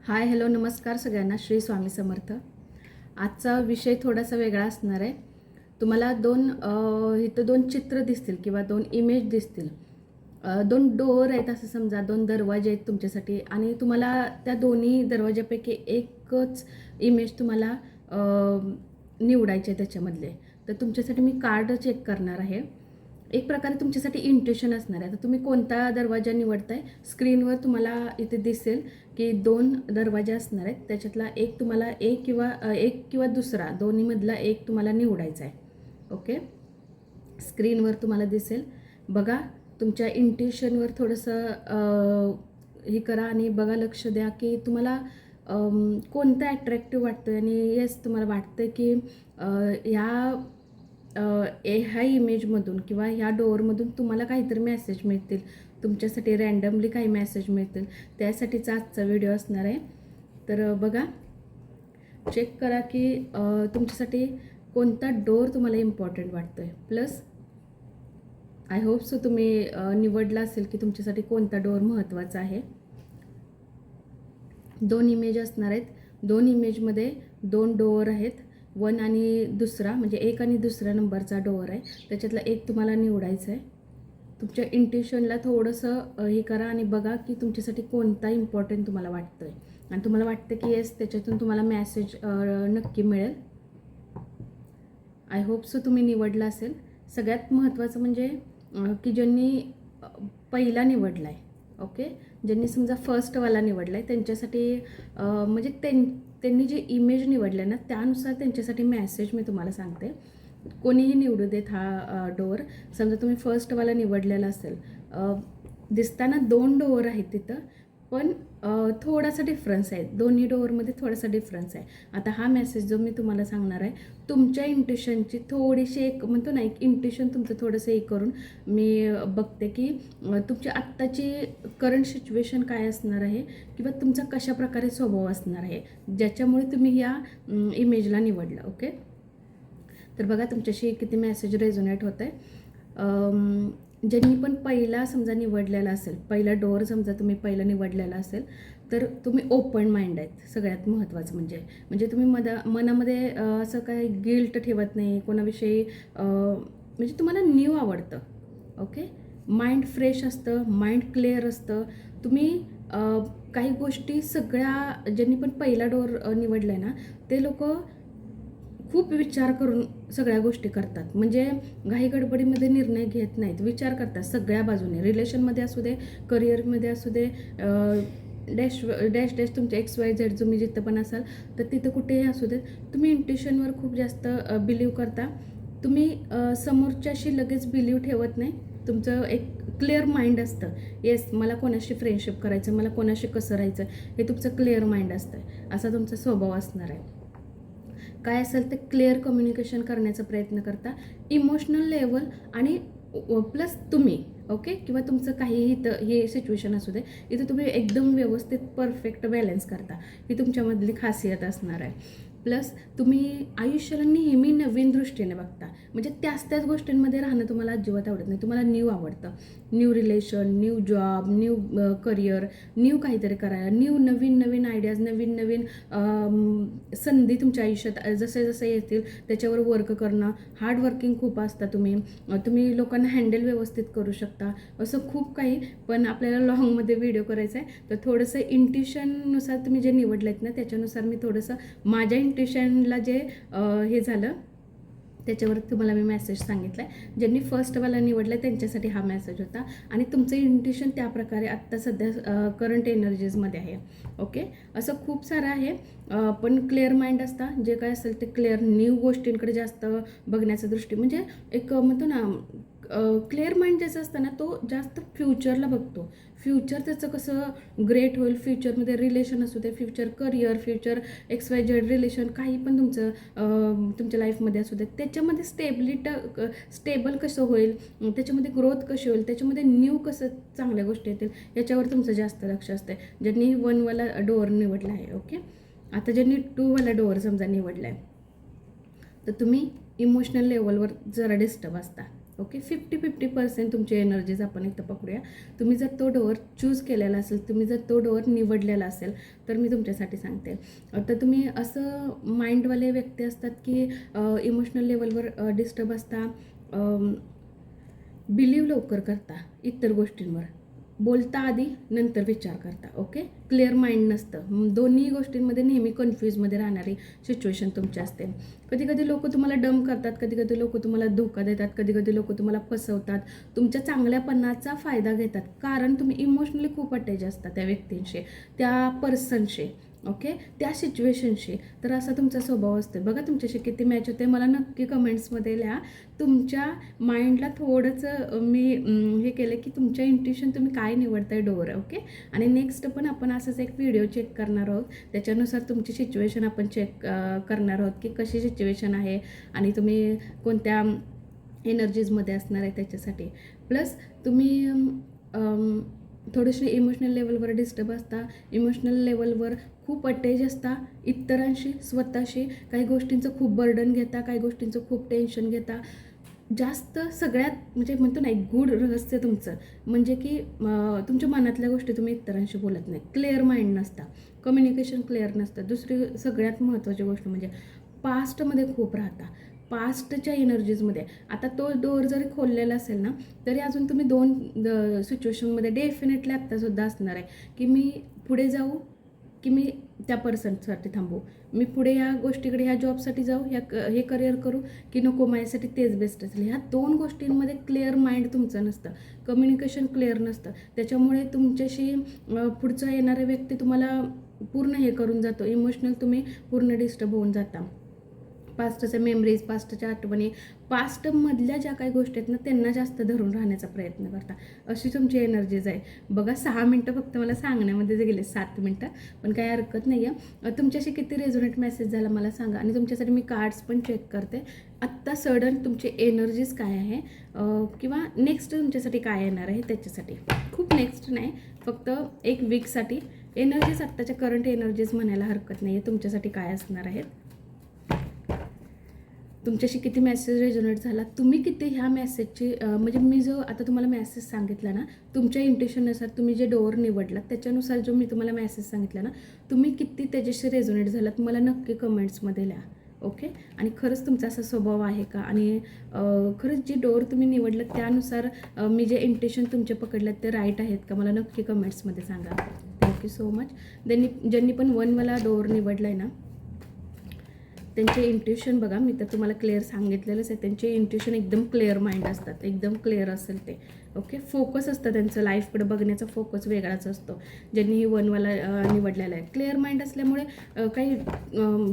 Hi hello नमस्कार सगळ्यांना. श्री स्वामी समर्थ. आजचा विषय थोडासा वेगळा असणार आहे. तुम्हाला इथं दोन चित्र दिसतील किंवा दोन इमेज दिसतील. दोन डोअर आहेत असं समजा, दोन दरवाजे आहेत तुमच्यासाठी आणि तुम्हाला त्या दोन्ही दरवाजापैकी एकच इमेज तुम्हाला निवडायचे त्याच्यामधले. तर तुमच्यासाठी मी कार्ड चेक करणार आहे. एक प्रकारे तुमच्यासाठी इंट्युशन असणार आहे. आता तुम्ही कोणता दरवाजा निवडताय, स्क्रीनवर तुम्हाला इथे दिसेल की दोन दरवाजे असणार आहेत. त्याच्यातला एक तुम्हाला एक किंवा दुसरा दोन्हीमधला एक तुम्हाला निवडायचा आहे. ओके, स्क्रीनवर तुम्हाला दिसेल. बघा, तुमच्या इंट्युशनवर थोडंसं हे करा आणि बघा, लक्ष द्या की तुम्हाला कोणतं ॲट्रॅक्टिव्ह वाटतं आणि येस तुम्हाला वाटतं की ह्या इमेजमधून किंवा ह्या डोअरमधून तुम्हाला काहीतरी मेसेज मिळतील, तुमच्यासाठी रँडमली काही मेसेज मिळतील. त्यासाठीचा आजचा व्हिडिओ असणार आहे. तर बघा, चेक करा की तुमच्यासाठी कोणता डोअर तुम्हाला इम्पॉर्टंट वाटतो आहे. प्लस आय होप सो तुम्ही निवडला असेल की तुमच्यासाठी कोणता डोअर महत्त्वाचा आहे. दोन इमेज असणार आहेत. दोन इमेजमध्ये दोन डोअर आहेत. वन आणि दुसरा, म्हणजे एक आणि दुसऱ्या नंबरचा डोअर आहे. त्याच्यातला एक तुम्हाला निवडायचा आहे. तुमच्या इंट्युशनला थोडंसं हे करा आणि बघा की तुमच्यासाठी कोणता इम्पॉर्टंट तुम्हाला वाटतं आहे आणि तुम्हाला वाटतं की येस त्याच्यातून तुम्हाला मेसेज नक्की मिळेल. आय होप सो तुम्ही निवडला असेल. सगळ्यात महत्त्वाचं म्हणजे की ज्यांनी पहिला निवडला आहे, ओके, ज्यांनी समजा फर्स्टवाला निवडला आहे त्यांच्यासाठी म्हणजे त्यांनी जे इमेज निवडले ना त्यानुसार त्यांच्यासाठी मेसेज मी तुम्हाला सांगते. कोणीही निवडू देत हा डोअर. समजा तुम्ही फर्स्टवाला निवडलेला असेल, दिसताना दोन डोअर आहेत तिथं, पण थोडासा डिफरन्स आहे. दोन्ही डोअरमध्ये थोडासा डिफरन्स आहे. आता हा मेसेज जो मी तुम्हाला सांगणार आहे, तुमच्या इंट्युशनची थोडीशी एक म्हणतो ना, एक इंट्युशन तुमचं थोडंसं हे करून मी बघते की तुमची आत्ताची करंट सिच्युएशन काय असणार आहे किंवा तुमचा कशा प्रकारे स्वभाव असणार आहे ज्याच्यामुळे तुम्ही या इमेजला निवडलं. ओके, तर बघा तुमच्याशी किती मेसेज रेझोनेट होत आहे. ज्यांनी पण पहिला समजा निवडलेला असेल, पहिला डोअर समजा तुम्ही पहिला निवडलेला असेल, तर तुम्ही ओपन माइंड आहेत. सगळ्यात महत्त्वाचं म्हणजे तुम्ही मनामध्ये असं काही गिल्ट ठेवत नाही कोणाविषयी. म्हणजे तुम्हाला न्यू आवडतं. ओके, माइंड फ्रेश असतं, माइंड क्लिअर असतं. तुम्ही काही गोष्टी सगळ्या ज्यांनी पण पहिला डोअर निवडला आहे ना ते लोक खूप विचार करून सगळ्या गोष्टी करतात. म्हणजे घाई गडबडीमध्ये निर्णय घेत नाहीत, विचार करतात सगळ्या बाजूने. रिलेशनमध्ये असू दे, करिअरमध्ये असू दे, डॅश डॅश डॅश तुमच्या XYZ तुम्ही जिथं पण असाल तर तिथं कुठेही असू दे, तुम्ही इंट्युशनवर खूप जास्त बिलीव्ह करता. तुम्ही समोरच्याशी लगेच बिलीव्ह ठेवत नाही. तुमचं एक क्लिअर माइंड असतं. येस, मला कोणाशी फ्रेंडशिप करायचं, मला कोणाशी कसं राहायचं, हे तुमचं क्लिअर माइंड असतं. असा तुमचा स्वभाव असणार आहे. काय असेल ते क्लिअर कम्युनिकेशन करण्याचा प्रयत्न करता. इमोशनल लेवल आणि प्लस तुम्ही, ओके, किंवा तुमचं काहीही इथं हे सिच्युएशन असू दे, इथं तुम्ही एकदम व्यवस्थित परफेक्ट बॅलन्स करता. ही तुमच्यामधली खासियत असणार आहे. प्लस तुम्ही आयुष्याला नेहमी नवीन दृष्टीने बघता. म्हणजे त्याच गोष्टींमध्ये राहणं तुम्हाला अजिबात आवडत नाही. तुम्हाला न्यू आवडतं. New relation, new job, new career, new काहीतरी करायला, नवीन आयडियाज, नवीन संधी तुमच्या आयुष्यात जसे येतील त्याच्यावर वर्क करणं. हार्डवर्किंग खूप असता तुम्ही लोकांना हँडल व्यवस्थित करू शकता. असं खूप काही. पण आपल्याला लॉंगमध्ये व्हिडिओ करायचा आहे तर थोडंसं इंट्युशननुसार तुम्ही जे निवडलं आहेत ना त्याच्यानुसार मी थोडंसं माझ्या इंट्युशनला जे हे झालं त्याच्यावर तुम्हाला मी मेसेज सांगितला आहे. ज्यांनी फर्स्टवाला निवडलं त्यांच्यासाठी हा मेसेज होता आणि तुमचं इंट्युशन त्याप्रकारे आत्ता सध्या करंट एनर्जीजमध्ये आहे. ओके, असं खूप सारं आहे. पण क्लिअर माइंड असता. जे काय असेल ते क्लिअर न्यू गोष्टींकडे जास्त बघण्याचा दृष्टी, म्हणजे एक म्हणतो ना क्लिअर माइंड ज्याचं असतं ना तो जास्त फ्युचरला बघतो. फ्युचर त्याचं कसं ग्रेट होईल, फ्युचरमध्ये रिलेशन असू दे, future career, future XYZ relation, काही पण तुमचं तुमच्या लाईफमध्ये असू दे, त्याच्यामध्ये स्टेबल कसं होईल, त्याच्यामध्ये ग्रोथ कशी होईल, त्याच्यामध्ये न्यू कसं चांगल्या गोष्टी येतील याच्यावर तुमचं जास्त लक्ष असतं. ज्यांनी 1वाला डोअर निवडला आहे. ओके, आता ज्यांनी 2वाला डोअर समजा निवडला आहे तर तुम्ही इमोशनल लेवलवर जरा डिस्टर्ब असता. ओके. 50-50% तुमची एनर्जीज आपण इथं पकडूया. तुम्ही जर तो डोअर चूज केलेला असेल, तुम्ही जर तो डोअर निवडलेला असेल, तर मी तुमच्यासाठी सांगते. तर तुम्ही असं माइंडवाले व्यक्ती असतात की इमोशनल लेवलवर डिस्टर्ब असता, बिलीव लवकर करता इतर गोष्टींवर, बोलता आधी नंतर विचार करता. ओके. क्लिअर माइंड नसतं. दोन्ही गोष्टींमध्ये नेहमी कन्फ्यूजमध्ये राहणारी सिच्युएशन तुमची असते. कधी कधी लोक तुम्हाला डम करतात, कधी कधी लोक तुम्हाला धोका देतात, कधी कधी लोक तुम्हाला फसवतात, तुमच्या चांगल्यापणाचा फायदा घेतात, कारण तुम्ही इमोशनली खूप अटॅच असता त्या व्यक्तींशी, त्या पर्सनशी, ओके, त्या सिच्युएशनशी. तर असा तुमचा स्वभाव असतो. बघा तुमच्याशी किती मॅच होते, मला नक्की कमेंट्समध्ये लिहा. तुमच्या माइंडला थोडंसं मी हे केलं की तुमच्या इंट्युशन तुम्ही काय निवडताय डोअर. ओके. आणि नेक्स्ट पण आपण असंच एक व्हिडिओ चेक करणार आहोत, त्याच्यानुसार तुमची सिच्युएशन आपण चेक करणार आहोत की कशी सिच्युएशन आहे आणि तुम्ही कोणत्या एनर्जीजमध्ये असणार आहे त्याच्यासाठी. प्लस तुम्ही थोडीशी इमोशनल लेवलवर डिस्टर्ब असता, इमोशनल लेवलवर खूप अटॅच असता इतरांशी, स्वतःशी, काही गोष्टींचं खूप बर्डन घेता, काही गोष्टींचं खूप टेन्शन घेता. जास्त सगळ्यात म्हणजे म्हणतो ना, एक गूढ रहस्य तुमचं म्हणजे की तुमच्या मनातल्या गोष्टी तुम्ही इतरांशी बोलत नाही, क्लिअर माइंड नसता, कम्युनिकेशन क्लिअर नसतं. दुसरी सगळ्यात महत्त्वाची गोष्ट म्हणजे पास्टमध्ये खूप राहता, पास्टच्या एनर्जीजमध्ये. आता तो डोअर जरी खोललेला असेल ना, तरी अजून तुम्ही दोन सिच्युएशनमध्ये डेफिनेटली आत्तासुद्धा असणार आहे की मी पुढे जाऊ की मी त्या पर्सनसाठी थांबू, मी पुढे ह्या गोष्टीकडे, ह्या जॉबसाठी जाऊ, हे करिअर करू की नको, माझ्यासाठी तेच बेस्ट असेल. ह्या दोन गोष्टींमध्ये क्लिअर माइंड तुमचं नसतं, कम्युनिकेशन क्लिअर नसतं. त्याच्यामुळे तुमच्याशी पुढचा येणारा व्यक्ती तुम्हाला पूर्ण हे करून जातो, इमोशनल तुम्ही पूर्ण डिस्टर्ब होऊन जाता. पास्टच्या मेमरीज, पास्टच्या आठवणी, पास्टमधल्या ज्या काही गोष्टी आहेत ना, त्यांना जास्त धरून राहण्याचा प्रयत्न करता. अशी तुमची एनर्जीज आहे. बघा 6 मिनटं फक्त मला सांगण्यामध्ये जे गेले, 7 मिनटं, पण काही हरकत नाही आहे. तुमच्याशी किती रेझोनेट मेसेज झाला मला सांगा. आणि तुमच्यासाठी मी कार्ड्स पण चेक करते आत्ता सडन तुमची एनर्जीज काय आहे किंवा नेक्स्ट तुमच्यासाठी काय येणार आहे त्याच्यासाठी. खूप नेक्स्ट नाही, फक्त एक वीकसाठी एनर्जीज, आत्ताच्या करंट एनर्जीज म्हणायला हरकत नाही आहे तुमच्यासाठी काय असणार आहेत. तुमच्याशी किती मेसेज रेझोनेट झाला, तुम्ही किती ह्या मेसेजची म्हणजे मी जो आता तुम्हाला मेसेज सांगितला ना, तुमच्या इंट्युशननुसार तुम्ही जे डोअर निवडला त्याच्यानुसार जो मी तुम्हाला मेसेज सांगितला ना, तुम्ही किती त्याच्याशी रेझोनेट झालात मला नक्की कमेंट्समध्ये लिहा. ओके. आणि खरंच तुमचा असा स्वभाव आहे का, आणि खरंच जे डोअर तुम्ही निवडलं त्यानुसार मी जे इंट्युशन तुमचे पकडलेत ते राईट आहेत का, मला नक्की कमेंट्समध्ये सांगा. Thank you so much. ज्यांनी पण 1 वाला डोअर निवडला आहे ना, त्यांचे इंट्युशन बघा, मी तर तुम्हाला क्लिअर सांगितलेलंच आहे, त्यांचे इंट्युशन एकदम क्लिअर माइंड असतात, एकदम क्लिअर असेल ते. ओके. फोकस असतं त्यांचं, लाईफकडे बघण्याचा फोकस वेगळाच असतो. ज्यांनी ही 1 वाला निवडलेला आहे, क्लिअर माइंड असल्यामुळे काही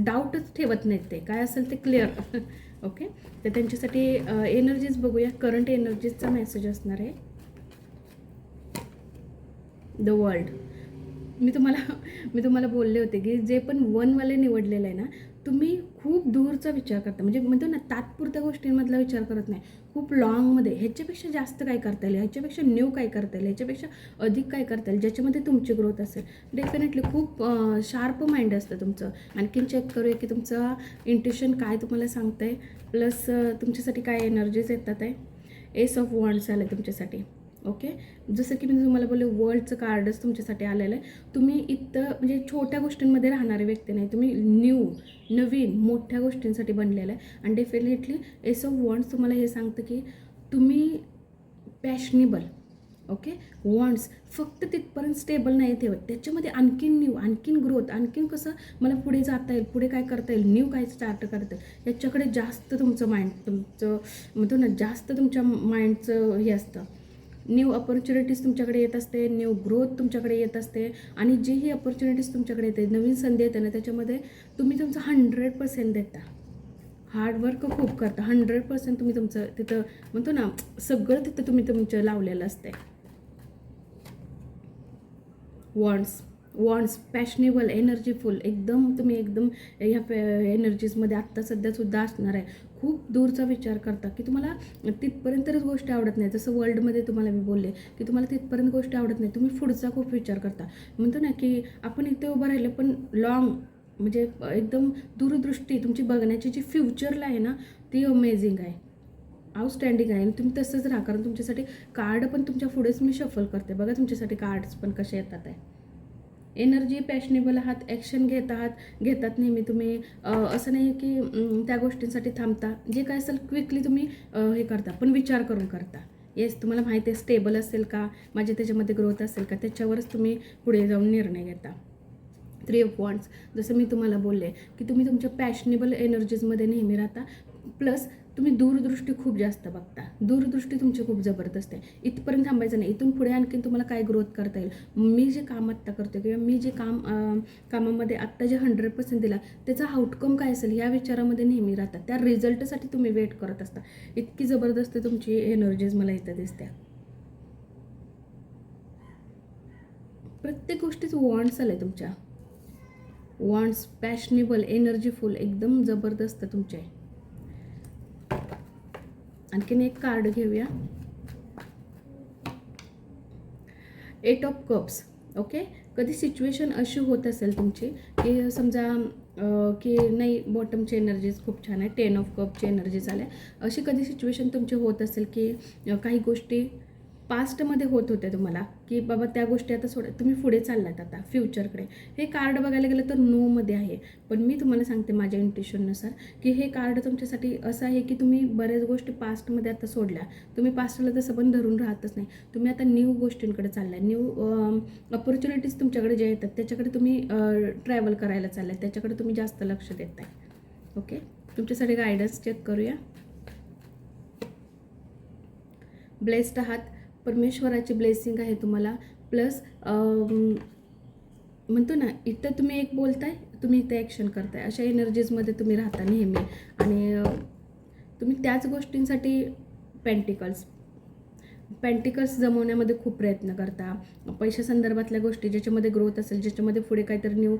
डाऊटच ठेवत नाहीत, ते काय असेल ते क्लिअर. ओके. तर त्यांच्यासाठी एनर्जीज बघूया. करंट एनर्जीजचा मेसेज असणार आहे द वर्ल्ड. मी तुम्हाला बोलले होते की जे पण 1 वाले निवडलेलं आहे ना, तुम्ही खूप दूरचा विचार करता, म्हणजे म्हणतो ना तात्पुरत्या गोष्टींमधला विचार करत नाही, खूप लॉंगमध्ये ह्याच्यापेक्षा जास्त काय करता येईल, ह्याच्यापेक्षा न्यू काय करता येईल, ह्याच्यापेक्षा अधिक काय करता येईल, ज्याच्यामध्ये तुमची ग्रोथ असेल. डेफिनेटली खूप शार्प माइंड असतं तुमचं. आणखीन चेक करूया की तुमचं इंट्युशन काय तुम्हाला सांगतं आहे, प्लस तुमच्यासाठी काय एनर्जीज येतात आहे. एस ऑफ वॉन्ड्स आलं तुमच्यासाठी. ओके. जसं की मी तुम्हाला बोलले, वर्ल्डचं कार्डच तुमच्यासाठी आलेलं आहे. तुम्ही इथं म्हणजे छोट्या गोष्टींमध्ये राहणारे व्यक्ती नाही, तुम्ही नवीन मोठ्या गोष्टींसाठी बनलेलं आहे. आणि डेफिनेटली एस ऑफ वॉन्ड्स तुम्हाला हे सांगतं की तुम्ही पॅशनेबल. ओके. वॉन्ड्स फक्त तिथपर्यंत स्टेबल नाही ठेवत, त्याच्यामध्ये आणखीन न्यू, आणखीन ग्रोथ, आणखीन कसं मला पुढे जाता येईल, पुढे काय करता येईल, न्यू काय स्टार्ट करता येईल, याच्याकडे जास्त तुमचं माइंड, तुमचं म्हणतो ना जास्त तुमच्या माइंडचं हे असतं. न्यू अपॉर्च्युनिटीज तुमच्याकडे येत असते, न्यू ग्रोथ तुमच्याकडे येत असते. आणि जी ही अपॉर्च्युनिटीज तुमच्याकडे येते, नवीन संधी येते ना, त्याच्यामध्ये तुम्ही तुमचं 100% देता, हार्डवर्क खूप करता, 100% तुम्ही तुमचं तिथं म्हणतो ना सगळं तिथं तुम्ही तुमचं लावलेलं असते. वॉन्ड्स पॅशनेबल, एनर्जीफुल, एकदम तुम्ही एकदम ह्या एनर्जीजमध्ये आत्ता सध्यासुद्धा असणार आहे. खूप दूरचा विचार करता की तुम्हाला तिथपर्यंतच गोष्टी आवडत नाही. जसं वर्ल्डमध्ये तुम्हाला मी बोलले की तुम्हाला तिथपर्यंत गोष्टी आवडत नाही, तुम्ही पुढचा खूप विचार करता. म्हणतो ना की आपण इथे उभं राहिलं पण लॉंग म्हणजे एकदम दूरदृष्टी तुमची बघण्याची जी फ्युचरला आहे ना, ती अमेझिंग आहे. आउटस्टँडिंग आहे आणि तुम्ही तसंच राहा. कारण तुमच्यासाठी कार्ड पण तुमच्या पुढेच मी शफल करते बघा, तुमच्यासाठी कार्ड्स पण कसे येतात आहे. एनर्जी पॅशनेबल आहात, ॲक्शन घेतात नेहमी तुम्ही. असं नाही की त्या गोष्टींसाठी थांबता. जे काय असेल क्विकली तुम्ही हे करता, पण विचार करून करता. येस, तुम्हाला माहिती आहे स्टेबल असेल का, माझे त्याच्यामध्ये ग्रोथ असेल का, त्याच्यावरच तुम्ही पुढे जाऊन निर्णय घेता. 3 ऑफ वॉन्ड्स, जसं मी तुम्हाला बोलले की तुम्ही तुमच्या पॅशनेबल एनर्जीजमध्ये नेहमी राहता. प्लस तुम्ही दूरदृष्टी खूप जास्त बघता. दूरदृष्टी तुमची खूप जबरदस्त आहे. इथपर्यंत थांबायचं नाही, इथून पुढे आणखीन तुम्हाला काय ग्रोथ करता येईल. मी जे काम आत्ता करते किंवा मी जे कामामध्ये आत्ता जे 100% दिला त्याचा आउटकम काय असेल या विचारामध्ये नेहमी राहतात. त्या रिझल्टसाठी तुम्ही वेट करत असता. इतकी जबरदस्त तुमची एनर्जीज मला इथं दिसते. प्रत्येक गोष्टीच वॉन्ड्स आले तुमच्या. वॉन्ड्स, पॅशनेबल, एनर्जीफुल, एकदम जबरदस्त तुमचे आहे. आणखीन एक कार्ड घेऊया. 8 ऑफ कप्स. ओके, कधी सिच्युएशन अशी होत असेल तुमची की समजा की नाही बॉटमची एनर्जीज खूप छान आहे, 10 ऑफ कपची एनर्जीज आल्या. अशी कधी सिच्युएशन तुमची होत असेल की काही गोष्टी पास्टमध्ये होत होत्या तुम्हाला की बाबा त्या गोष्टी आता तुम्ही पुढे चाललात आता फ्युचरकडे. हे कार्ड बघायला गेलं तर नोमध्ये आहे. पण मी तुम्हाला सांगते माझ्या इंट्युशननुसार की हे कार्ड तुमच्यासाठी असं आहे की तुम्ही बऱ्याच गोष्टी पास्टमध्ये आता सोडल्या. तुम्ही पास्टला तसं पण धरून राहतच नाही. तुम्ही आता न्यू गोष्टींकडे चाललाय. न्यू अपॉर्च्युनिटीज तुमच्याकडे जे येतात त्याच्याकडे तुम्ही ट्रॅव्हल करायला चाललाय. त्याच्याकडे तुम्ही जास्त लक्ष देताय. ओके, तुमच्यासाठी गायडन्स चेक करूया. ब्लेस्ड आहात, परमेश्वराची ब्लेसिंग आहे तुम्हाला. प्लस म्हणतो ना, इथं तुम्ही एक बोलताय, तुम्ही इथे ॲक्शन करताय. अशा एनर्जीजमध्ये तुम्ही राहता नेहमी. आणि तुम्ही त्याच गोष्टींसाठी पेंटिकल्स जमवण्यामध्ये खूप प्रयत्न करता. पैशासंदर्भातल्या गोष्टी ज्याच्यामध्ये ग्रोथ असेल, ज्याच्यामध्ये पुढे काहीतरी न्यू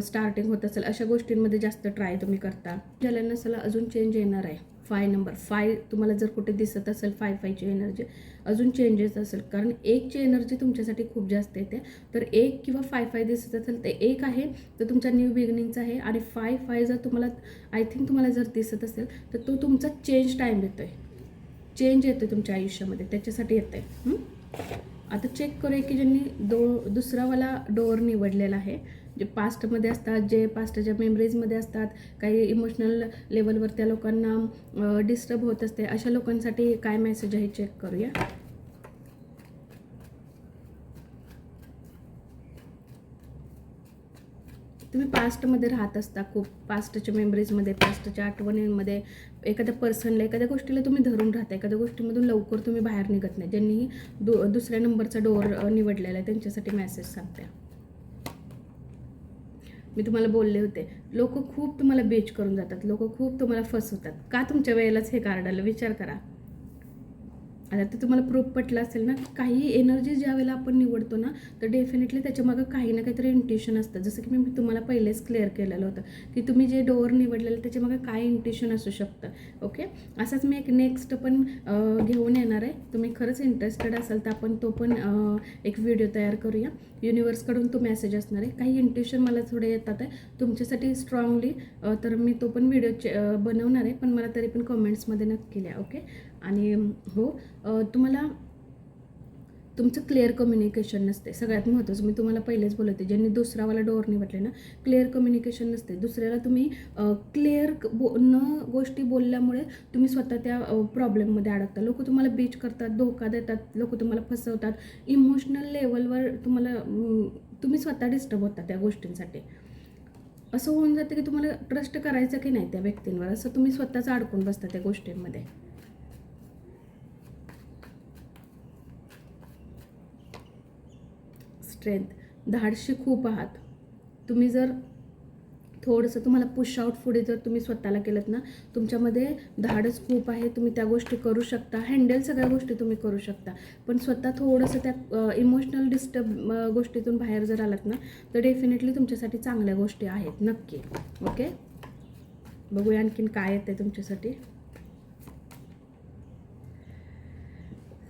स्टार्टिंग होत असेल, अशा गोष्टींमध्ये जास्त ट्राय तुम्ही करता. ज्याला नसेल अजून चेंज येणार आहे. 5 नंबर 5 तुम्हाला जर कुठे दिसत असेल 5ची एनर्जी अजून चेंजेस असेल. कारण 1ची एनर्जी तुमच्यासाठी खूप जास्त येते. तर 1 किंवा 5 दिसत असेल तर 1 आहे तर तुमच्या न्यू बिगिनिंगचा आहे. आणि 5 जर तुम्हाला आय थिंक तुम्हाला जर दिसत असेल तर तो तुमचा चेंज टाईम येतो आहे. चेंज येतो तुमच्या आयुष्यामध्ये, त्याच्यासाठी येतं आहे. आता चेक करूया की ज्यांनी दुसरावाला डोअर निवडलेला आहे, जे पास्टमध्ये असतात, जे पास्टच्या मेमरीजमध्ये असतात, काही इमोशनल लेवलवर त्या लोकांना डिस्टर्ब होत असते, अशा लोकांसाठी काय मेसेज आहे चेक करूया. तुम्ही पास्टमध्ये राहत असता, खूप पास्टच्या मेमरीजमध्ये, पास्टच्या आठवणींमध्ये, एखाद्या पर्सनला, एखाद्या गोष्टीला तुम्ही धरून राहता. एखाद्या गोष्टीमधून लवकर तुम्ही बाहेर निघत नाही. ज्यांनी दुसऱ्या नंबरचा डोअर निवडलेला आहे त्यांच्यासाठी मेसेज सांगते. मी तुम्हाला बोलले होते, लोक खूप तुम्हाला बेच करून जातात, लोक खूप तुम्हाला फसवतात. का तुमच्या वेळेलाच हे कार्ड आलं विचार करा. आता ते तुम्हाला प्रूफ पटलं असेल ना. काही एनर्जी ज्या वेळेला आपण निवडतो ना तर डेफिनेटली त्याच्यामागं काही ना काहीतरी इंट्युशन असतं. जसं की मी तुम्हाला पहिलेच क्लिअर केलेलं होतं की तुम्ही जे डोअर निवडलेलं त्याच्यामागं काय इंट्युशन असू शकतं. ओके, असाच मी एक नेक्स्ट पण घेऊन येणार आहे. तुम्ही खरंच इंटरेस्टेड असाल तर आपण तो पण एक व्हिडिओ तयार करूया. युनिवर्सकडून तो मेसेज असणार आहे. काही इंट्युशन मला थोडे येतात आहे तुमच्यासाठी स्ट्रॉंगली, तर मी तो पण व्हिडिओ बनवणार आहे. पण मला तरी पण कमेंट्समध्ये नक्की लिहा. ओके, आणि हो, तुम्हाला तुमचं क्लिअर कम्युनिकेशन नसते. सगळ्यात महत्त्वाचं मी तुम्हाला पहिलेच बोलते, ज्यांनी दुसरावाला डोअर निवडले ना, क्लिअर कम्युनिकेशन नसते. दुसऱ्याला तुम्ही क्लिअर गोष्टी बोलल्यामुळे तुम्ही स्वतः त्या प्रॉब्लेममध्ये अडकता. लोक तुम्हाला बीच करतात, धोका देतात, लोक तुम्हाला फसवतात. इमोशनल लेवलवर तुम्ही स्वतः डिस्टर्ब होता त्या गोष्टींसाठी. असं होऊन जातं की तुम्हाला ट्रस्ट करायचं की नाही त्या व्यक्तींवर, असं तुम्ही स्वतःच अडकून बसता त्या गोष्टींमध्ये. स्ट्रेंथ, धाडशी खूप आहात तुम्ही. जर थोडंसं तुम्हाला पुश आउट पुढे जर तुम्ही स्वतःला केलं ना, तुमच्यामध्ये धाडस खूप आहे. तुम्ही त्या गोष्टी करू शकता, हँडल सगळ्या गोष्टी तुम्ही करू शकता. पण स्वतः थोडंसं त्या इमोशनल डिस्टर्ब गोष्टीतून बाहेर जर आलात ना तर डेफिनेटली तुमच्यासाठी चांगल्या गोष्टी आहेत नक्की. ओके, बघूया आणखीन काय येतं तुमच्यासाठी.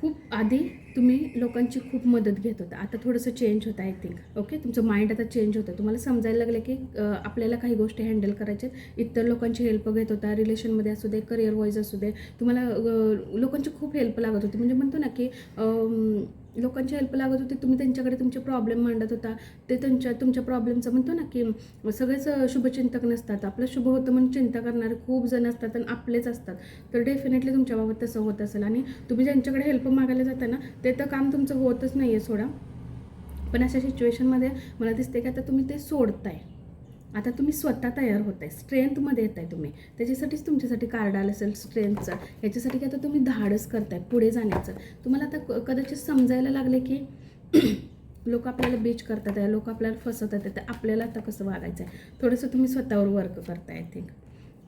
खूप आधी तुम्ही लोकांची खूप मदत घेत होता, आता थोडंसं चेंज होतं आय थिंक. ओके, तुमचं माइंड आता चेंज होतं. तुम्हाला समजायला लागलं की आपल्याला काही गोष्टी हँडल करायच्या, इतर लोकांची हेल्प घेत होता. रिलेशनमध्ये असू दे, करिअर वाईज असू दे, तुम्हाला लोकांची खूप हेल्प लागत होती. म्हणजे म्हणतो ना की लोकांची हेल्प लागत होती. तुम्ही त्यांच्याकडे तुमचे प्रॉब्लेम मांडत होता. ते तुमच्या प्रॉब्लेमचं म्हणतो ना की सगळेच शुभचिंतक नसतात. आपलं शुभ होतं म्हणून चिंता करणारे खूप जण असतात आणि आपलेच असतात. तर डेफिनेटली तुमच्याबाबत तसं होत असेल. आणि तुम्ही ज्यांच्याकडे हेल्प मागायला जाता ना, ते तर काम तुमचं होतच नाही आहे सोडा. पण अशा सिच्युएशनमध्ये मला दिसते की आता तुम्ही ते सोडताय. आता तुम्ही स्वतः तयार होत आहे, स्ट्रेंथमध्ये येत आहे तुम्ही. त्याच्यासाठीच तुमच्यासाठी कार्ड आलं असेल स्ट्रेंथचं. याच्यासाठी की आता तुम्ही धाडस करताय पुढे जाण्याचं. तुम्हाला आता कदाचित समजायला लागले की लोक आपल्याला बीच करतात आहे, लोक आपल्याला फसवतात आहे, तर आपल्याला आता कसं वागायचं आहे. थोडंसं तुम्ही स्वतःवर वर्क करताय आय थिंक.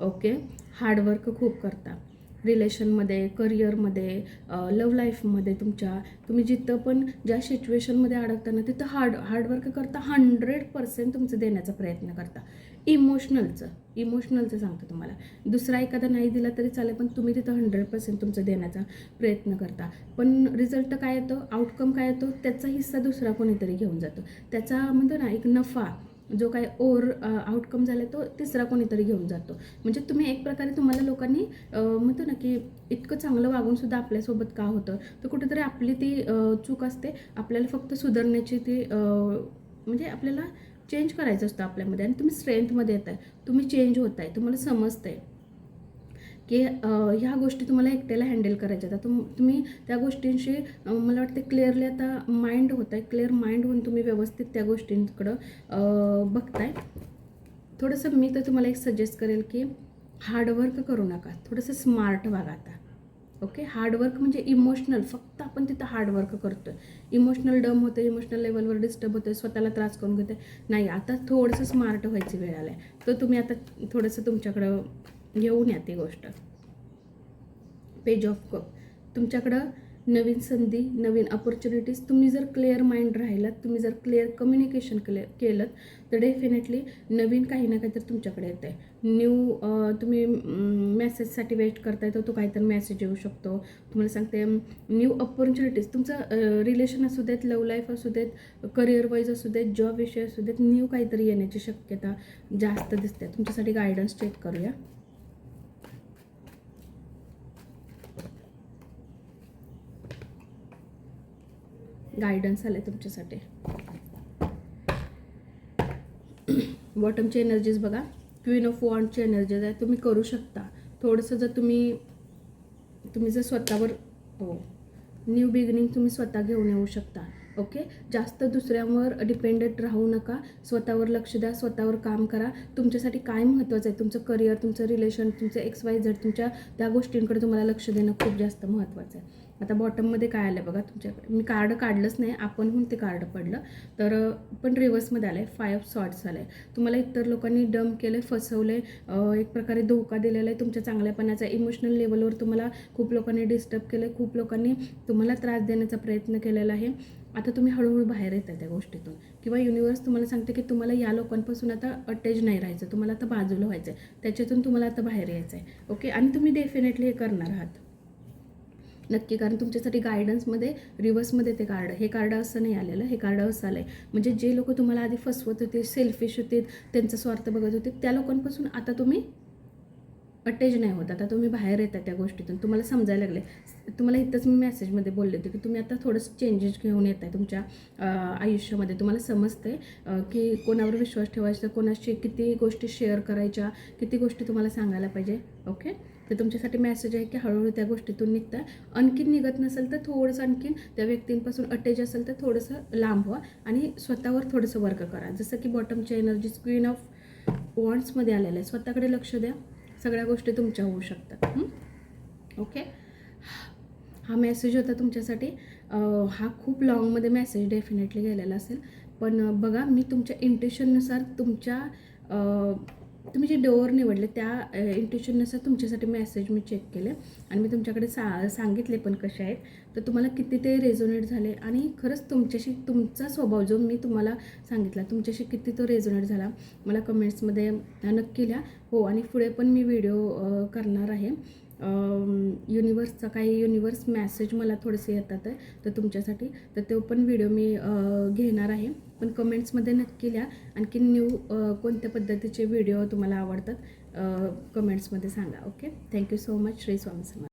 ओके, हार्डवर्क खूप करता रिलेशनमध्ये, करिअरमध्ये, लव्ह लाईफमध्ये. तुम्ही जिथं पण ज्या सिच्युएशनमध्ये अडकता तिथं हार्डवर्क करता. 100% तुमचं देण्याचा प्रयत्न करता. इमोशनलचं सांगतो तुम्हाला. दुसरा एखादा नाही दिला तरी चालेल, पण तुम्ही तिथं 100% तुमचं देण्याचा प्रयत्न करता. पण रिझल्ट काय येतो, आउटकम काय येतो, त्याचा हिस्सा दुसरा कोणीतरी घेऊन जातो. त्याचा म्हणतो ना एक नफा जो काय आउटकम झाला तो तिसरा कोणीतरी घेऊन जातो. म्हणजे तुम्ही एक प्रकारे तुम्हाला लोकांनी म्हणतो ना की इतकं चांगलं वागून सुद्धा आपल्यासोबत का होतं, तर कुठेतरी आपली ती चूक असते. आपल्याला फक्त सुधारण्याची ती म्हणजे आपल्याला चेंज करायचं असतं आपल्यामध्ये. आणि तुम्ही स्ट्रेंथमध्ये येत आहे, तुम्ही चेंज होत आहे, तुम्हाला समजतं आहे की ह्या गोष्टी तुम्हाला एकट्याला हँडल करायच्या. आता तुम्ही त्या गोष्टींशी मला वाटते क्लिअरली आता माइंड होत आहे. क्लिअर माइंड होऊन तुम्ही व्यवस्थित त्या गोष्टींकडं बघताय. थोडंसं मी तर तुम्हाला एक सजेस्ट करेल की हार्डवर्क करू नका, थोडंसं स्मार्ट वागा आता. ओके, हार्डवर्क म्हणजे इमोशनल, फक्त आपण तिथं हार्डवर्क करतो आहे. इमोशनल डम होतं, इमोशनल लेवलवर डिस्टर्ब होतं, स्वतःला त्रास करून घेते. नाही, आता थोडंसं स्मार्ट व्हायची वेळ आला आहे. तर तुम्ही आता थोडंसं तुमच्याकडं घेऊन या ती गोष्ट. पेज ऑफ कप, तुमच्याकडं नवीन संधी, नवीन अपॉर्च्युनिटीज. तुम्ही जर क्लिअर माइंड राहिलात, तुम्ही जर क्लिअर कम्युनिकेशन केलं तर डेफिनेटली नवीन काही ना काहीतरी तुमच्याकडे येतं आहे. तुम्ही मेसेजसाठी वेट करताय, तर तो काहीतरी मेसेज येऊ शकतो. तुम्हाला सांगते न्यू अपॉर्च्युनिटीज, तुमचं रिलेशन असू देत, लव्ह लाईफ असू देत, करिअर वाईज असू देत, जॉब विषय असू देत, न्यू काहीतरी येण्याची शक्यता जास्त दिसते. तुमच्यासाठी गायडन्स चेक करूया. गायडन्स आले तुमच्यासाठी. बॉटमची एनर्जीज बघा, क्वीन ऑफ वॉन्डची एनर्जीज आहे. तुम्ही करू शकता थोडंसं, जर तुम्ही जर स्वतःवर न्यू बिगिनिंग तुम्ही स्वतः घेऊन येऊ शकता. ओके, जास्त दुसऱ्यांवर डिपेंडेंट राहू नका. स्वतःवर लक्ष द्या, स्वतःवर काम करा. तुमच्यासाठी काय महत्त्वाचं आहे, तुमचं करिअर, तुमचं रिलेशन, तुमचं XYZ, तुमच्या त्या गोष्टींकडे तुम्हाला लक्ष देणं खूप जास्त महत्त्वाचं आहे. आता बॉटममध्ये काय आलं बघा तुमच्याकडे. मी कार्ड काढलंच नाही, आपणहून ते कार्ड पडलं. तर पण रिव्हर्समध्ये आलं आहे, 5 सॉर्ट्स आलं आहे. तुम्हाला इतर लोकांनी डम केलं, फसवलं आहे, एक प्रकारे धोका दिलेला आहे तुमच्या चांगल्यापणाचा. इमोशनल लेवलवर तुम्हाला खूप लोकांनी डिस्टर्ब केलं आहे, खूप लोकांनी तुम्हाला त्रास देण्याचा प्रयत्न केलेला आहे. आता तुम्ही हळूहळू बाहेर येता त्या गोष्टीतून, किंवा युनिवर्स तुम्हाला सांगते की तुम्हाला या लोकांपासून आता अटॅच नाही राहायचं, तुम्हाला आता बाजूला व्हायचं आहे, त्याच्यातून तुम्हाला आता बाहेर यायचं आहे. ओके, आणि तुम्ही डेफिनेटली हे करणार आहात नक्की. कारण तुमच्यासाठी गायडन्समध्ये रिव्हर्समध्ये ते कार्ड, हे कार्ड असं नाही आलेलं, हे कार्ड असं आलं आहे. म्हणजे जे लोक तुम्हाला आधी फसवत होते, सेल्फिश होते, त्यांचा स्वार्थ बघत होते, त्या लोकांपासून आता तुम्ही अटॅच नाही होत. आता तुम्ही बाहेर येतात त्या गोष्टीतून, तुम्हाला समजायला लागले. तुम्हाला इथंच मी मेसेजमध्ये बोलले होते की तुम्ही आता थोडंसं चेंजेस घेऊन येत आहे तुमच्या आयुष्यामध्ये. तुम्हाला समजते की कोणावर विश्वास ठेवायचा, कोणाशी किती गोष्टी शेअर करायच्या, किती गोष्टी तुम्हाला सांगायला पाहिजे. ओके, तर तुमच्यासाठी मेसेज आहे की हळूहळू त्या गोष्टीतून निघता. आणखीन निघत नसेल तर थोडंसं आणखीन त्या व्यक्तींपासून अटॅच असेल तर थोडंसं लांब व्हा आणि स्वतःवर थोडंसं वर्क करा. जसं की बॉटमची एनर्जी क्वीन ऑफ वॉन्ड्समध्ये आलेलं आहे. स्वतःकडे लक्ष द्या, सगळ्या गोष्टी तुमच्या होऊ शकतात. ओके, हा मेसेज होता तुमच्यासाठी. हा खूप लॉंगमध्ये मेसेज डेफिनेटली गेलेला असेल, पण बघा मी तुमच्या इंट्युशननुसार तुम्ही जे डोअर निवडले त्या इंट्युशननुसार तुमच्यासाठी मेसेज मी चेक केले आणि मी तुमच्याकडे सांगितले पण कसे आहेत. तर तुम्हाला किती ते रेझोनेट झाले आणि खरंच तुमचा स्वभाव जो मी तुम्हाला सांगितला तुमच्याशी किती तो रेझोनेट झाला मला कमेंट्समध्ये नक्की लिहा. हो, आणि पुढे पण मी व्हिडिओ करणार आहे युनिवर्सचा काही युनिवर्स मॅसेज मला थोडेसे येतात आहे तर तुमच्यासाठी, तर तो पण व्हिडिओ मी घेणार आहे. पण कमेंट्समध्ये नक्की लिहा आणखी न्यू कोणत्या पद्धतीचे व्हिडिओ तुम्हाला आवडतात कमेंट्समध्ये सांगा. Okay, thank you so much. Shri Swami समर्थ.